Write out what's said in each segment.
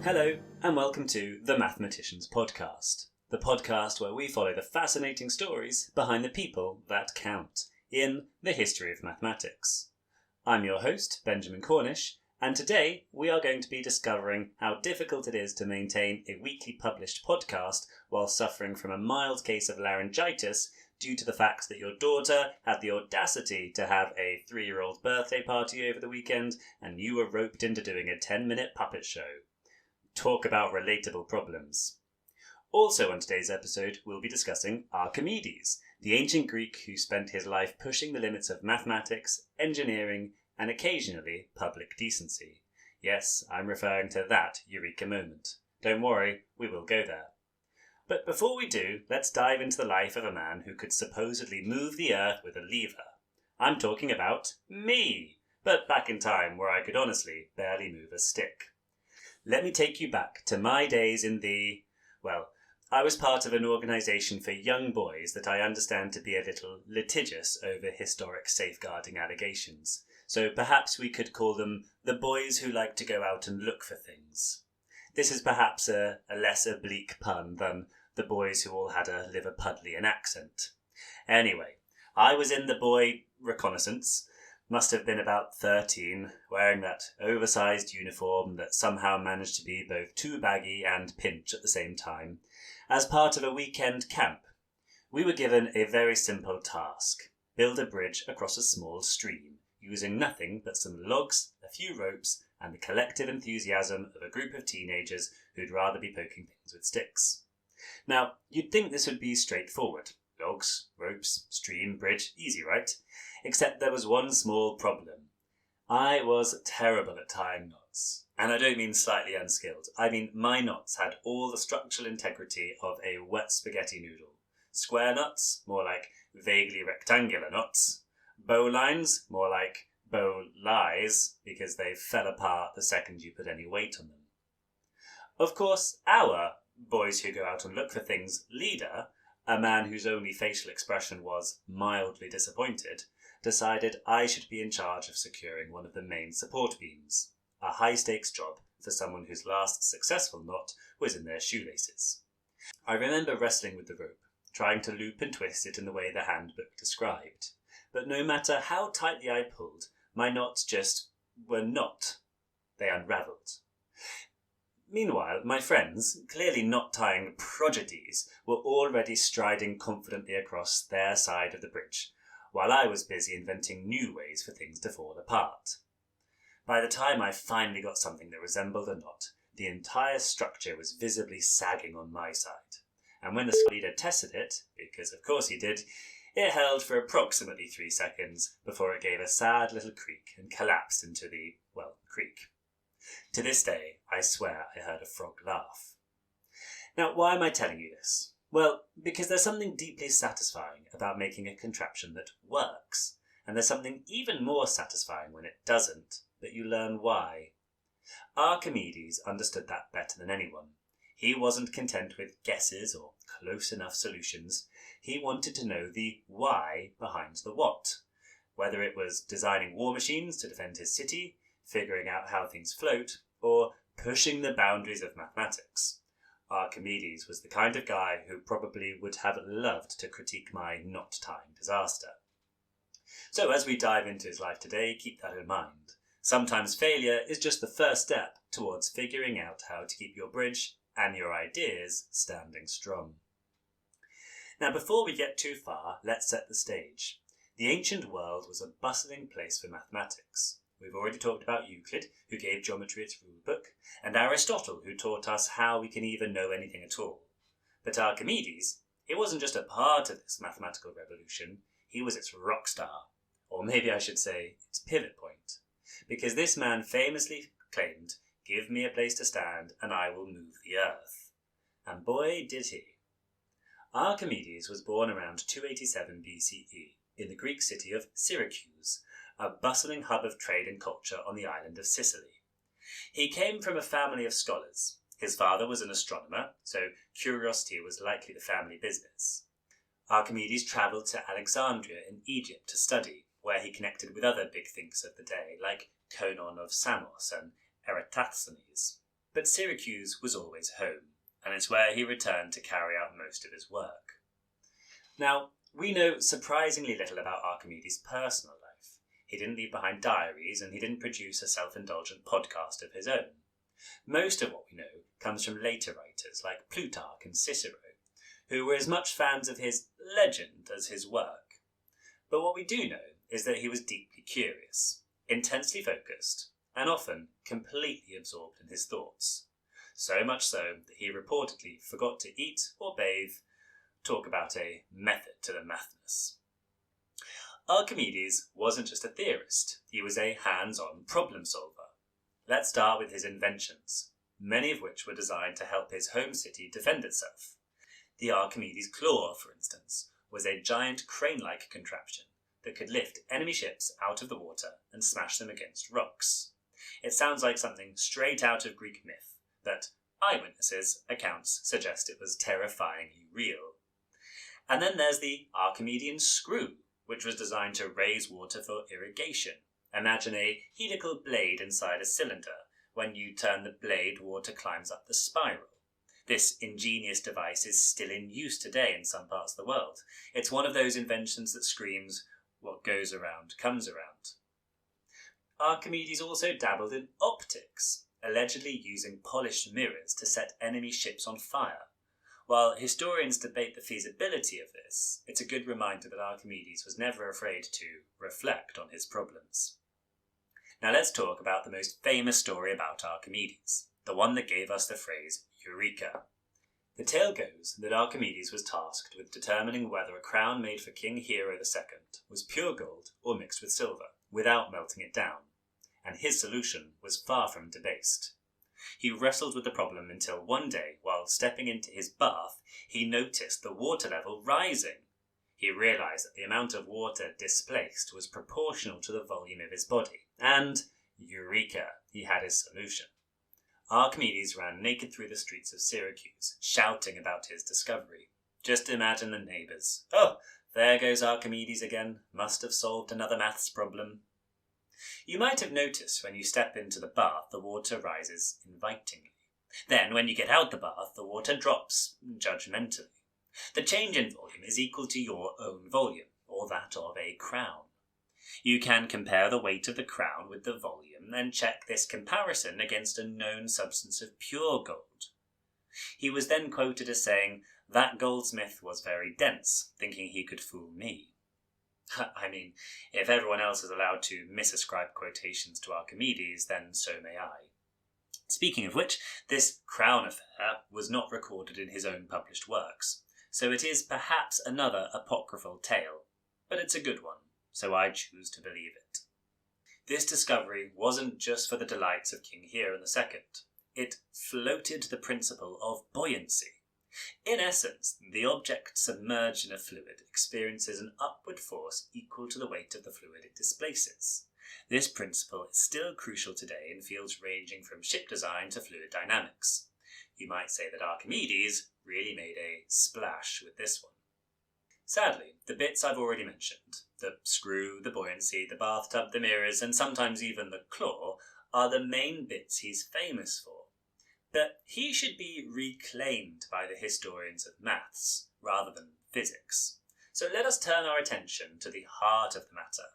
Hello, and welcome to the Mathematician's Podcast, the podcast where we follow the fascinating stories behind the people that count in the history of mathematics. I'm your host, Benjamin Cornish, and today we are going to be discovering how difficult it is to maintain a weekly published podcast while suffering from a mild case of laryngitis due to the fact that your daughter had the audacity to have a 3-year-old birthday party over the weekend and you were roped into doing a 10-minute puppet show. Talk about relatable problems. Also on today's episode, we'll be discussing Archimedes, the ancient Greek who spent his life pushing the limits of mathematics, engineering, and occasionally public decency. Yes, I'm referring to that eureka moment. Don't worry, we will go there. But before we do, let's dive into the life of a man who could supposedly move the earth with a lever. I'm talking about me, but back in time where I could honestly barely move a stick. Let me take you back to my days in I was part of an organisation for young boys that I understand to be a little litigious over historic safeguarding allegations. So perhaps we could call them the boys who like to go out and look for things. This is perhaps a less oblique pun than the boys who all had a Liverpudlian accent. Anyway, I was in the boy reconnaissance. Must have been about 13, wearing that oversized uniform that somehow managed to be both too baggy and pinch at the same time, as part of a weekend camp. We were given a very simple task: build a bridge across a small stream, using nothing but some logs, a few ropes, and the collective enthusiasm of a group of teenagers who'd rather be poking things with sticks. Now, you'd think this would be straightforward. Logs, ropes, stream, bridge, easy, right? Except there was one small problem. I was terrible at tying knots. And I don't mean slightly unskilled. I mean my knots had all the structural integrity of a wet spaghetti noodle. Square knots, more like vaguely rectangular knots. Bow lines, more like bow lies, because they fell apart the second you put any weight on them. Of course, our boys who go out and look for things leader, a man whose only facial expression was mildly disappointed, decided I should be in charge of securing one of the main support beams, a high-stakes job for someone whose last successful knot was in their shoelaces. I remember wrestling with the rope, trying to loop and twist it in the way the handbook described, but no matter how tightly I pulled, my knots just were not. They unravelled. Meanwhile, my friends, clearly not tying prodigies, were already striding confidently across their side of the bridge, while I was busy inventing new ways for things to fall apart. By the time I finally got something that resembled a knot, the entire structure was visibly sagging on my side, and when the leader tested it, because of course he did, it held for approximately 3 seconds before it gave a sad little creak and collapsed into the, creek. To this day, I swear I heard a frog laugh. Now, why am I telling you this? Well, because there's something deeply satisfying about making a contraption that works, and there's something even more satisfying when it doesn't, but you learn why. Archimedes understood that better than anyone. He wasn't content with guesses or close enough solutions. He wanted to know the why behind the what. Whether it was designing war machines to defend his city, figuring out how things float, or pushing the boundaries of mathematics. Archimedes was the kind of guy who probably would have loved to critique my knot-tying disaster. So as we dive into his life today, keep that in mind. Sometimes failure is just the first step towards figuring out how to keep your bridge and your ideas standing strong. Now, before we get too far, let's set the stage. The ancient world was a bustling place for mathematics. We've already talked about Euclid, who gave geometry its rulebook, and Aristotle, who taught us how we can even know anything at all. But Archimedes, he wasn't just a part of this mathematical revolution, he was its rock star, or maybe I should say its pivot point, because this man famously claimed, "Give me a place to stand and I will move the earth." And boy did he. Archimedes was born around 287 BCE in the Greek city of Syracuse, a bustling hub of trade and culture on the island of Sicily. He came from a family of scholars. His father was an astronomer, so curiosity was likely the family business. Archimedes travelled to Alexandria in Egypt to study, where he connected with other big thinkers of the day, like Conon of Samos and Eratosthenes. But Syracuse was always home, and it's where he returned to carry out most of his work. Now, we know surprisingly little about Archimedes' personal life. He didn't leave behind diaries, and he didn't produce a self-indulgent podcast of his own. Most of what we know comes from later writers like Plutarch and Cicero, who were as much fans of his legend as his work. But what we do know is that he was deeply curious, intensely focused, and often completely absorbed in his thoughts. So much so that he reportedly forgot to eat or bathe. Talk about a method to the madness. Archimedes wasn't just a theorist, he was a hands-on problem solver. Let's start with his inventions, many of which were designed to help his home city defend itself. The Archimedes claw, for instance, was a giant crane-like contraption that could lift enemy ships out of the water and smash them against rocks. It sounds like something straight out of Greek myth, but eyewitnesses' accounts suggest it was terrifyingly real. And then there's the Archimedean screw, which was designed to raise water for irrigation. Imagine a helical blade inside a cylinder. When you turn the blade, water climbs up the spiral. This ingenious device is still in use today in some parts of the world. It's one of those inventions that screams, "What goes around comes around." Archimedes also dabbled in optics, allegedly using polished mirrors to set enemy ships on fire. While historians debate the feasibility of this, it's a good reminder that Archimedes was never afraid to reflect on his problems. Now let's talk about the most famous story about Archimedes, the one that gave us the phrase Eureka. The tale goes that Archimedes was tasked with determining whether a crown made for King Hero II was pure gold or mixed with silver, without melting it down, and his solution was far from debased. He wrestled with the problem until one day, while stepping into his bath, he noticed the water level rising. He realized that the amount of water displaced was proportional to the volume of his body, and, eureka, he had his solution. Archimedes ran naked through the streets of Syracuse, shouting about his discovery. Just imagine the neighbours. "Oh, there goes Archimedes again, must have solved another maths problem." You might have noticed when you step into the bath, the water rises invitingly. Then, when you get out the bath, the water drops judgmentally. The change in volume is equal to your own volume, or that of a crown. You can compare the weight of the crown with the volume and check this comparison against a known substance of pure gold. He was then quoted as saying, "That goldsmith was very dense, thinking he could fool me." I mean, if everyone else is allowed to misascribe quotations to Archimedes, then so may I. Speaking of which, this crown affair was not recorded in his own published works, so it is perhaps another apocryphal tale, but it's a good one, so I choose to believe it. This discovery wasn't just for the delights of King Hero II. It floated the principle of buoyancy. In essence, the object submerged in a fluid experiences an upward force equal to the weight of the fluid it displaces. This principle is still crucial today in fields ranging from ship design to fluid dynamics. You might say that Archimedes really made a splash with this one. Sadly, the bits I've already mentioned, the screw, the buoyancy, the bathtub, the mirrors, and sometimes even the claw, are the main bits he's famous for. But he should be reclaimed by the historians of maths, rather than physics. So let us turn our attention to the heart of the matter,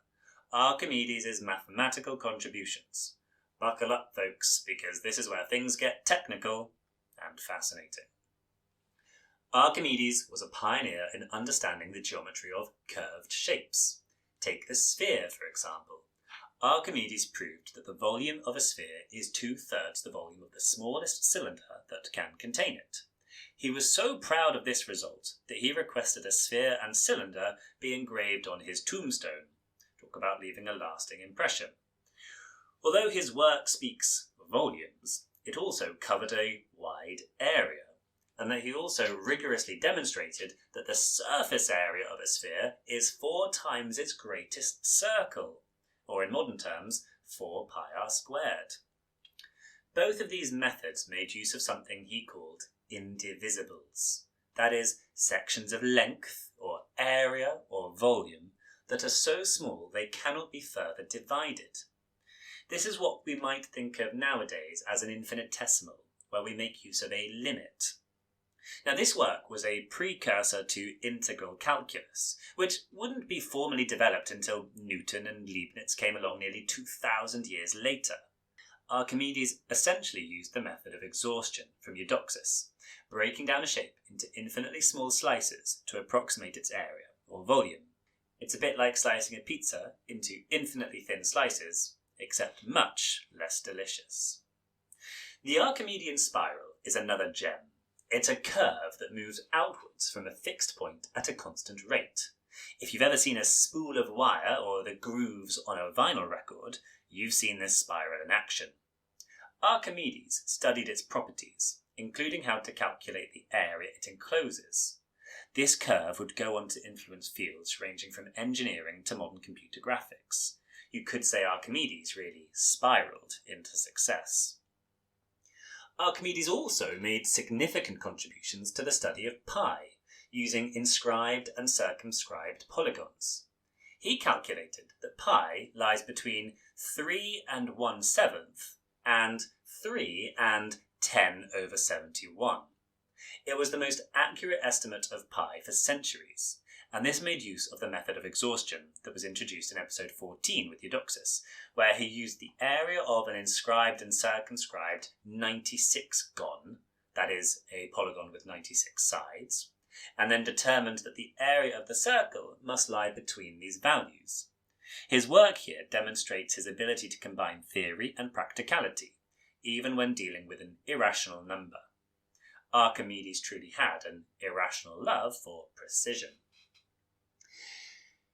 Archimedes' mathematical contributions. Buckle up, folks, because this is where things get technical and fascinating. Archimedes was a pioneer in understanding the geometry of curved shapes. Take the sphere, for example. Archimedes proved that the volume of a sphere is 2/3 the volume of the smallest cylinder that can contain it. He was so proud of this result that he requested a sphere and cylinder be engraved on his tombstone. Talk about leaving a lasting impression. Although his work speaks volumes, it also covered a wide area, and that he also rigorously demonstrated that the surface area of a sphere is 4 times its greatest circle, or in modern terms, 4 pi r squared. Both of these methods made use of something he called indivisibles, that is, sections of length, or area, or volume, that are so small they cannot be further divided. This is what we might think of nowadays as an infinitesimal, where we make use of a limit. Now, this work was a precursor to integral calculus, which wouldn't be formally developed until Newton and Leibniz came along nearly 2,000 years later. Archimedes essentially used the method of exhaustion from Eudoxus, breaking down a shape into infinitely small slices to approximate its area or volume. It's a bit like slicing a pizza into infinitely thin slices, except much less delicious. The Archimedean spiral is another gem. It's a curve that moves outwards from a fixed point at a constant rate. If you've ever seen a spool of wire or the grooves on a vinyl record, you've seen this spiral in action. Archimedes studied its properties, including how to calculate the area it encloses. This curve would go on to influence fields ranging from engineering to modern computer graphics. You could say Archimedes really spiraled into success. Archimedes also made significant contributions to the study of pi, using inscribed and circumscribed polygons. He calculated that pi lies between 3 and 1/7 and 3 and 10/71. It was the most accurate estimate of pi for centuries, and this made use of the method of exhaustion that was introduced in episode 14 with Eudoxus, where he used the area of an inscribed and circumscribed 96gon, that is, a polygon with 96 sides, and then determined that the area of the circle must lie between these values. His work here demonstrates his ability to combine theory and practicality, even when dealing with an irrational number. Archimedes truly had an irrational love for precision.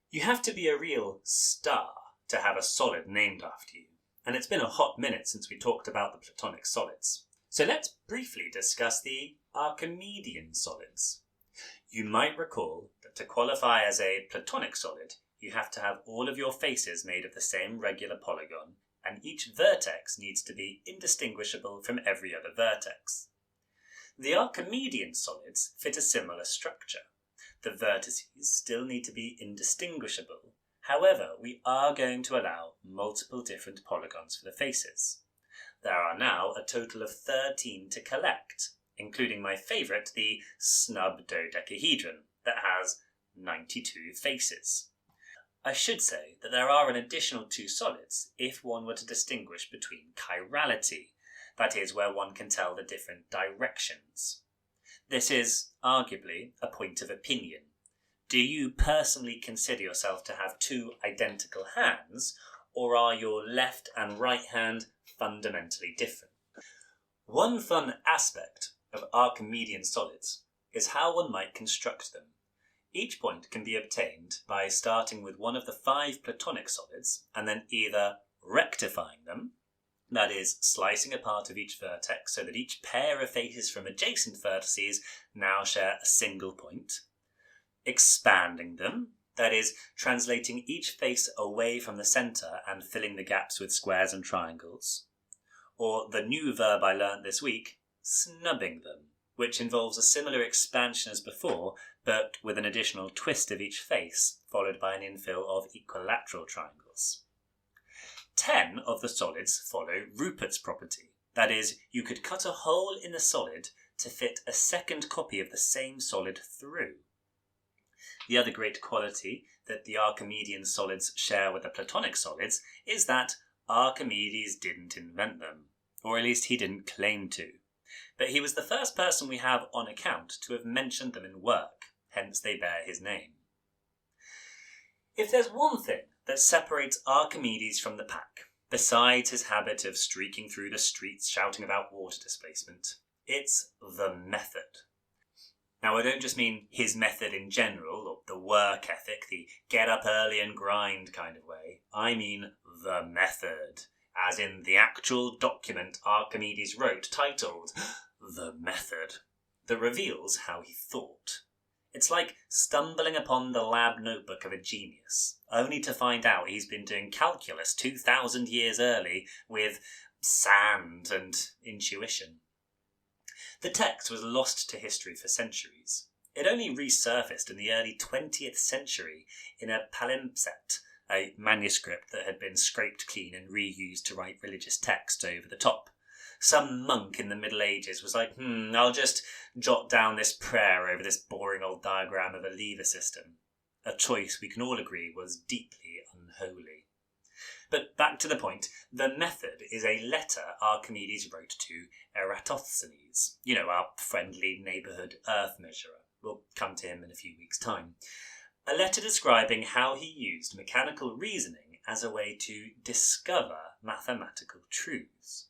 You have to be a real star to have a solid named after you, and it's been a hot minute since we talked about the Platonic solids. So let's briefly discuss the Archimedean solids. You might recall that to qualify as a Platonic solid, you have to have all of your faces made of the same regular polygon, and each vertex needs to be indistinguishable from every other vertex. The Archimedean solids fit a similar structure. The vertices still need to be indistinguishable. However, we are going to allow multiple different polygons for the faces. There are now a total of 13 to collect, including my favourite, the snub dodecahedron, that has 92 faces. I should say that there are an additional 2 solids if one were to distinguish between chirality, that is, where one can tell the different directions. This is, arguably, a point of opinion. Do you personally consider yourself to have 2 identical hands, or are your left and right hand fundamentally different? One fun aspect of Archimedean solids is how one might construct them. Each point can be obtained by starting with one of the 5 Platonic solids and then either rectifying them, that is, slicing a part of each vertex so that each pair of faces from adjacent vertices now share a single point, expanding them, that is, translating each face away from the centre and filling the gaps with squares and triangles, or the new verb I learnt this week, snubbing them, which involves a similar expansion as before, but with an additional twist of each face, followed by an infill of equilateral triangles. 10 of the solids follow Rupert's property. That is, you could cut a hole in a solid to fit a second copy of the same solid through. The other great quality that the Archimedean solids share with the Platonic solids is that Archimedes didn't invent them, or at least he didn't claim to. But he was the first person we have on account to have mentioned them in work, hence they bear his name. If there's one thing that separates Archimedes from the pack, besides his habit of streaking through the streets shouting about water displacement, it's the method. Now, I don't just mean his method in general, or the work ethic, the get up early and grind kind of way. I mean the method, as in the actual document Archimedes wrote titled The Method, that reveals how he thought. It's like stumbling upon the lab notebook of a genius, only to find out he's been doing calculus 2,000 years early with sand and intuition. The text was lost to history for centuries. It only resurfaced in the early 20th century in a palimpsest, a manuscript that had been scraped clean and reused to write religious text over the top. Some monk in the Middle Ages was like, I'll just jot down this prayer over this boring old diagram of a lever system. A choice we can all agree was deeply unholy. But back to the point, the method is a letter Archimedes wrote to Eratosthenes, our friendly neighbourhood earth measurer. We'll come to him in a few weeks' time. A letter describing how he used mechanical reasoning as a way to discover mathematical truths,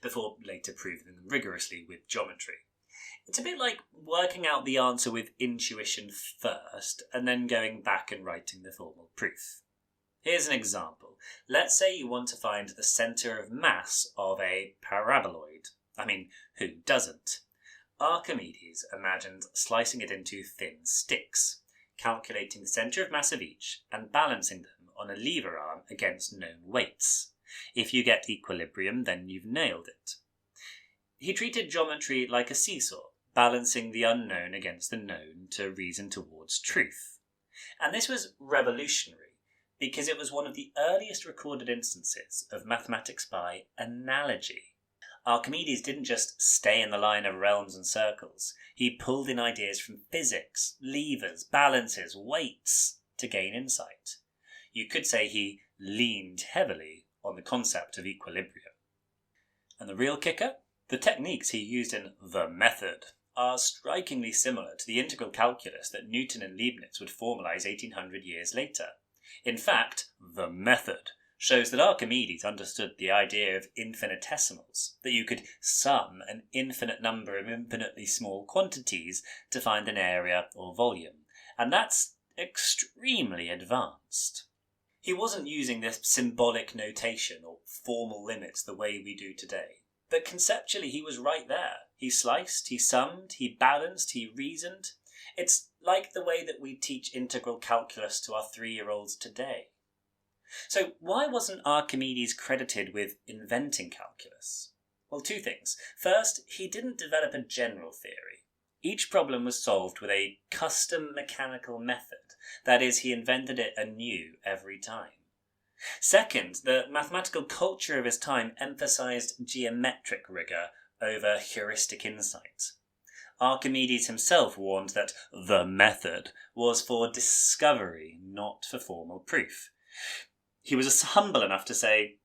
before later proving them rigorously with geometry. It's a bit like working out the answer with intuition first, and then going back and writing the formal proof. Here's an example. Let's say you want to find the centre of mass of a paraboloid. Who doesn't? Archimedes imagined slicing it into thin sticks, calculating the centre of mass of each, and balancing them on a lever arm against known weights. If you get equilibrium, then you've nailed it. He treated geometry like a seesaw, balancing the unknown against the known to reason towards truth. And this was revolutionary, because it was one of the earliest recorded instances of mathematics by analogy. Archimedes didn't just stay in the line of realms and circles. He pulled in ideas from physics, levers, balances, weights to gain insight. You could say he leaned heavily on the concept of equilibrium. And the real kicker? The techniques he used in the method are strikingly similar to the integral calculus that Newton and Leibniz would formalise 1800 years later. In fact, the method shows that Archimedes understood the idea of infinitesimals, that you could sum an infinite number of infinitely small quantities to find an area or volume, and that's extremely advanced. He wasn't using this symbolic notation or formal limits the way we do today, but conceptually he was right there. He sliced, he summed, he balanced, he reasoned. It's like the way that we teach integral calculus to our 3-year-olds today. So why wasn't Archimedes credited with inventing calculus? Well, 2 things. First, he didn't develop a general theory. Each problem was solved with a custom mechanical method. That is, he invented it anew every time. Second, the mathematical culture of his time emphasized geometric rigor over heuristic insight. Archimedes himself warned that the method was for discovery, not for formal proof. He was humble enough to say,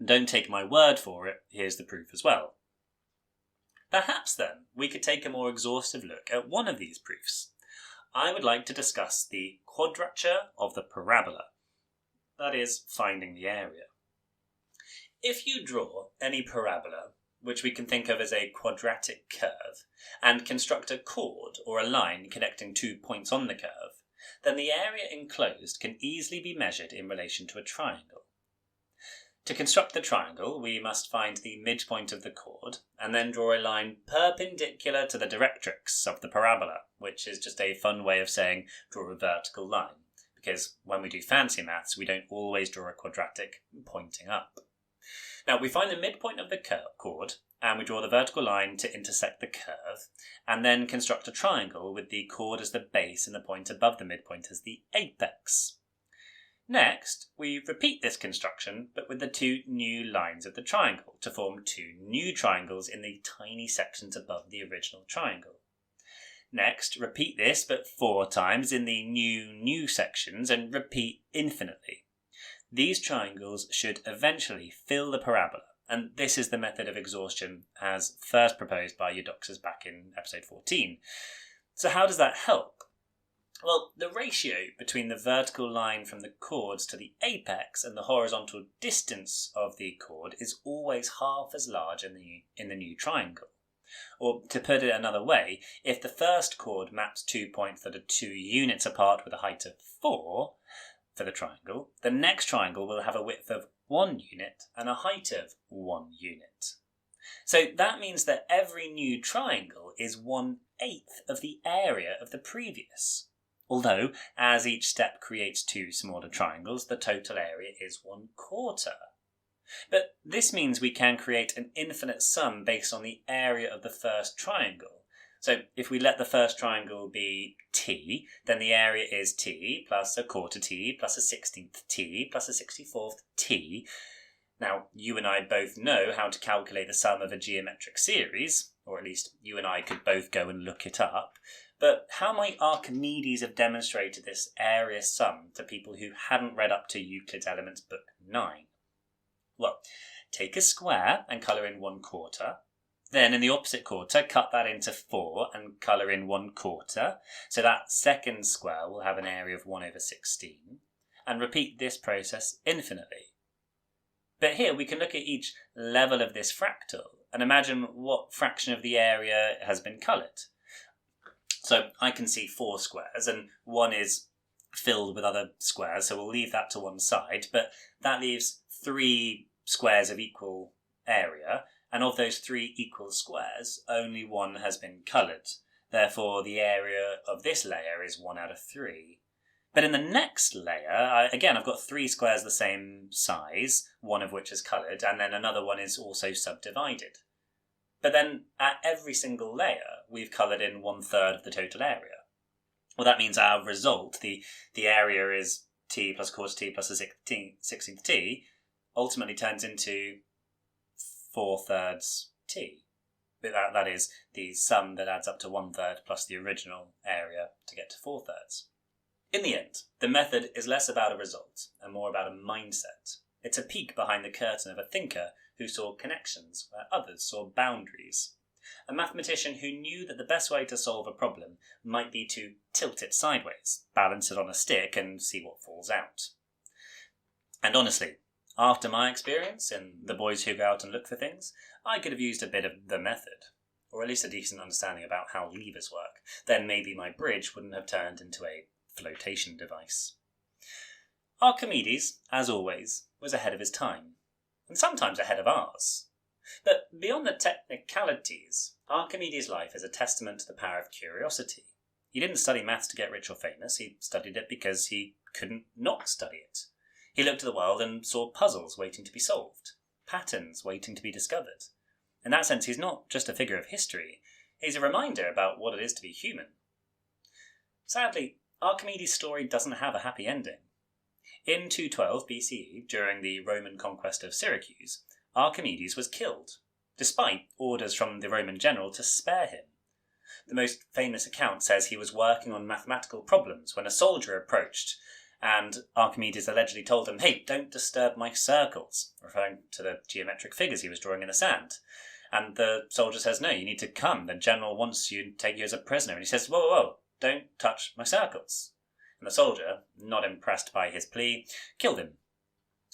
"Don't take my word for it, here's the proof as well." Perhaps then we could take a more exhaustive look at one of these proofs. I would like to discuss the quadrature of the parabola, that is, finding the area. If you draw any parabola, which we can think of as a quadratic curve, and construct a chord or a line connecting 2 points on the curve, then the area enclosed can easily be measured in relation to a triangle. To construct the triangle, we must find the midpoint of the chord, and then draw a line perpendicular to the directrix of the parabola, which is just a fun way of saying draw a vertical line, because when we do fancy maths, we don't always draw a quadratic pointing up. Now, we find the midpoint of the chord, and we draw the vertical line to intersect the curve, and then construct a triangle with the chord as the base and the point above the midpoint as the apex. Next, we repeat this construction, but with the 2 new lines of the triangle, to form 2 new triangles in the tiny sections above the original triangle. Next, repeat this, but 4 times in the new sections, and repeat infinitely. These triangles should eventually fill the parabola, and this is the method of exhaustion as first proposed by Eudoxus back in episode 14. So how does that help? Well, the ratio between the vertical line from the chords to the apex and the horizontal distance of the chord is always half as large in the new triangle. Or, to put it another way, if the first chord maps 2 points that are 2 units apart with a height of 4, for the triangle, the next triangle will have a width of 1 unit and a height of 1 unit. So that means that every new triangle is 1/8 of the area of the previous. Although, as each step creates 2 smaller triangles, the total area is 1/4. But this means we can create an infinite sum based on the area of the first triangle. So if we let the first triangle be t, then the area is t plus a 1/4 t plus a 1/16 t plus a 1/64 t. Now, you and I both know how to calculate the sum of a geometric series, or at least you and I could both go and look it up, but how might Archimedes have demonstrated this area sum to people who hadn't read up to Euclid's Elements Book 9? Well, take a square and colour in 1/4. Then in the opposite quarter, cut that into 4 and colour in 1/4. So that second square will have an area of 1/16. And repeat this process infinitely. But here we can look at each level of this fractal and imagine what fraction of the area has been coloured. So I can see 4 squares, and one is filled with other squares, so we'll leave that to one side, but that leaves 3 squares of equal area, and of those 3 equal squares, only one has been coloured. Therefore, the area of this layer is 1 out of 3. But in the next layer, I've got 3 squares the same size, one of which is coloured, and then another one is also subdivided. But then at every single layer, we've coloured in 1/3 of the total area. Well, that means our result, the area is t plus quarter t plus a 16th t, ultimately turns into 4/3 t. But that is the sum that adds up to 1/3 plus the original area to get to 4/3. In the end, the method is less about a result and more about a mindset. It's a peek behind the curtain of a thinker who saw connections where others saw boundaries. A mathematician who knew that the best way to solve a problem might be to tilt it sideways, balance it on a stick and see what falls out. And honestly, after my experience in The Boys Who Go Out and Look for Things, I could have used a bit of the method, or at least a decent understanding about how levers work. Then maybe my bridge wouldn't have turned into a flotation device. Archimedes, as always, was ahead of his time, and sometimes ahead of ours. But beyond the technicalities, Archimedes' life is a testament to the power of curiosity. He didn't study maths to get rich or famous, he studied it because he couldn't not study it. He looked at the world and saw puzzles waiting to be solved, patterns waiting to be discovered. In that sense, he's not just a figure of history, he's a reminder about what it is to be human. Sadly, Archimedes' story doesn't have a happy ending. In 212 BCE, during the Roman conquest of Syracuse, Archimedes was killed, despite orders from the Roman general to spare him. The most famous account says he was working on mathematical problems when a soldier approached, and Archimedes allegedly told him, "Hey, don't disturb my circles," referring to the geometric figures he was drawing in the sand. And the soldier says, "No, you need to come. The general wants you to take you as a prisoner." And he says, whoa, don't touch my circles. And the soldier, not impressed by his plea, killed him.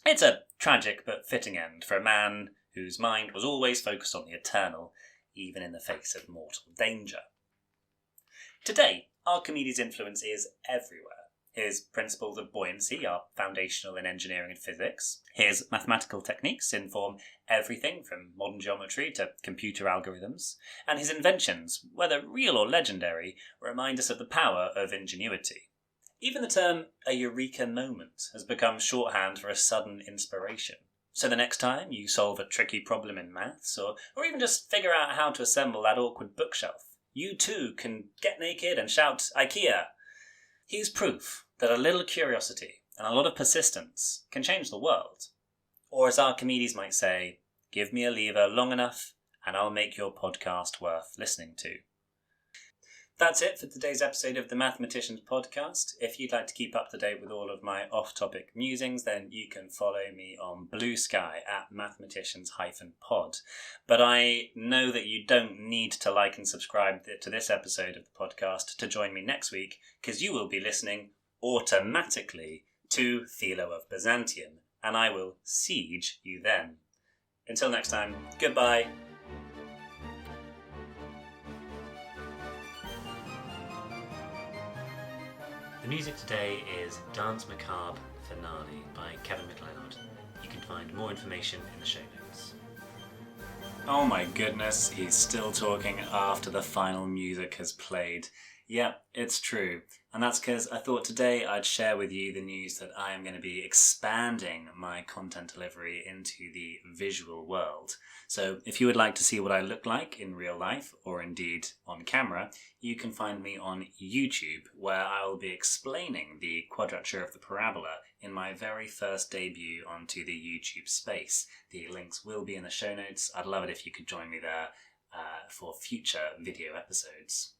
It's a tragic but fitting end for a man whose mind was always focused on the eternal, even in the face of mortal danger. Today, Archimedes' influence is everywhere. His principles of buoyancy are foundational in engineering and physics. His mathematical techniques inform everything from modern geometry to computer algorithms. And his inventions, whether real or legendary, remind us of the power of ingenuity. Even the term a eureka moment has become shorthand for a sudden inspiration. So the next time you solve a tricky problem in maths, or even just figure out how to assemble that awkward bookshelf, you too can get naked and shout IKEA. Here's proof that a little curiosity and a lot of persistence can change the world. Or as Archimedes might say, give me a lever long enough and I'll make your podcast worth listening to. That's it for today's episode of the Mathematicians Podcast. If you'd like to keep up to date with all of my off-topic musings, then you can follow me on Blue Sky at mathematicians-pod. But I know that you don't need to like and subscribe to this episode of the podcast to join me next week, because you will be listening automatically to Philo of Byzantium, and I will siege you then. Until next time, goodbye. The music today is Danse Macabre Finale by Kevin MacLeod. You can find more information in the show notes. Oh my goodness, he's still talking after the final music has played. Yeah, it's true. And that's because I thought today I'd share with you the news that I am going to be expanding my content delivery into the visual world. So if you would like to see what I look like in real life, or indeed on camera, you can find me on YouTube, where I will be explaining the quadrature of the parabola in my very first debut onto the YouTube space. The links will be in the show notes. I'd love it if you could join me there for future video episodes.